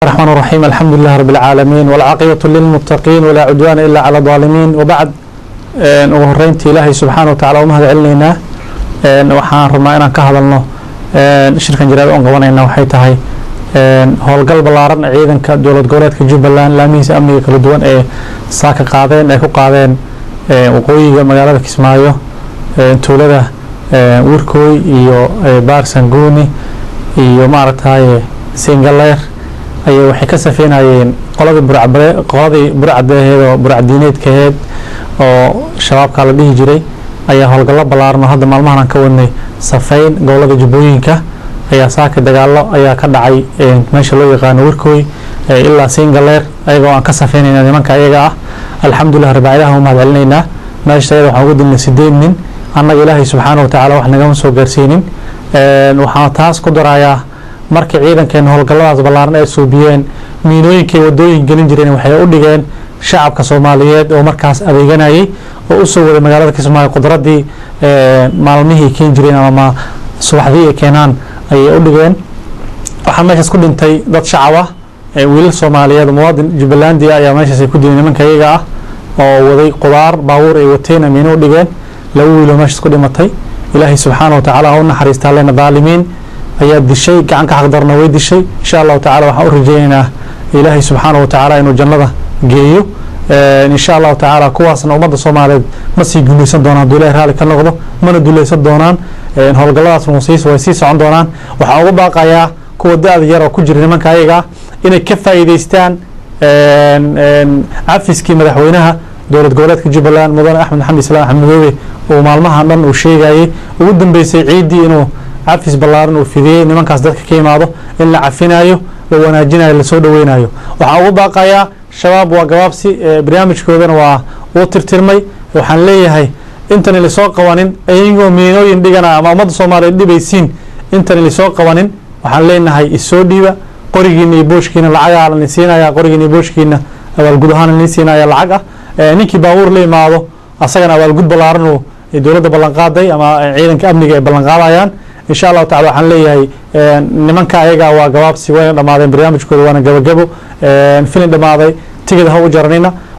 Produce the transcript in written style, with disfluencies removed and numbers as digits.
الرحمن الرحيم الحمد لله رب العالمين والعاقبة للمتقين ولا عدوان إلا على الظالمين وبعد وهرينتي إلهي سبحانه وتعالى ومهد علينا وحان رمائنا كهذا شركة جراد قوانا وحيتهاي هولقل بلارن عيدا كدولة قولات كجبلان لاميس أمنية كالدوان ساكا قادين ايكو قادين وقوية مقالة كسمايو تولده وركوي iyo بارسنغوني iyo maaragtay Singaleer ayay waxay ka safeenayeen qoladii burcadiineedkeed oo shabaabka la dhihi jiray ayaa howlgallo ballaaran hadda maalmahan ka wadnay safeyn gobolada Jubbooyinka ayaa saaka dagaalo ayaa ka dhacay meesha loo yaqaan Warkooy ilaa Singaleer ayagoo aan ka safeynayna nimanka ayaga ah alxamdulillah rabbil alamin ma hadalnayna meesha waxaan ugu dilnay 8 nin annaga Ilaahay subhanahu wa ta'ala wax naga soo gaarsiinin waxaan taas ku darayaa markii ciidankeena howlgalladaas ballaaran ay suubiyeen miinooyinkii wadooyin gelin jireen waxay u dhigeen shacabka Soomaaliyeed oo markaas adeeganayay oo u soo wada magaalada Kismaayo qudradii maalmihii keen jireen ama subaxdii ay keenaan ay u dhigeen waxa meeshaas ku dhintay dad shacab ah wiil Soomaaliyeed muwaadin Jubbaland ayaa meeshaas ku diinay nimanka iyaga ah oo waday qudaar baabuur ay wateen miino u dhigeen laba wiil meeshaas ku dhimatay Ilaahay subhanahu wa ta'ala oo naxariista lana daalimiin ayaa dishay gacan ka xaqdarna way dishay insha Allah ta'ala waxa uu rajaynaynaa Ilaahay subhanahu wa ta'ala inuu jannada geeyo insha Allah ta'ala kuwaasna ummadda Soomaaliyeed ma sii guuleysan doonaan Ilaahay raali ka noqdo mana duuleysan doonaan howlgalladaas way sii socon doonaan waxa ugu baaqayaa kuwa da'da yar oo ku jira nimanka ayaga inay ka faa'iideystaan cafiskii madaxweynaha dowlad goboleedka Jubbaland mudane Axmed Maxamed Salaam Axmedoobe oo maalmahan dhan uu sheegayay ugu dambeysay ciidii inuu عفيس بلارن وفيدي نمان كاس دادك كيمادو إن لا عفينايو لو وناجينايو اللي سودو وينايو وحاو باقايا شباب وقوابسي بريامج كودان ووترترمي وحان ليهاي انتن اللي سوق قوانين ايينغو مينو يندقنا اما امد صومالي اللي بيسين انتن اللي سوق قوانين وحان ليهاي السو ديبا قريقيني بوشكينا العاقا على نسينايا قريقيني بوشكينا والقدهان نسينايا العاقا نيكي باور لي ماضو اساقنا والقد بلارن ودولة بلانقادي اما عيدن كأمنية بلانقادايان إن شاء الله تعالى waxaan leeyahay nimanka ayaga waa gabaabsi way dhamaadeen barnaamijkooda waana gabagabo filin dhamaaday tigida ha u jaranayna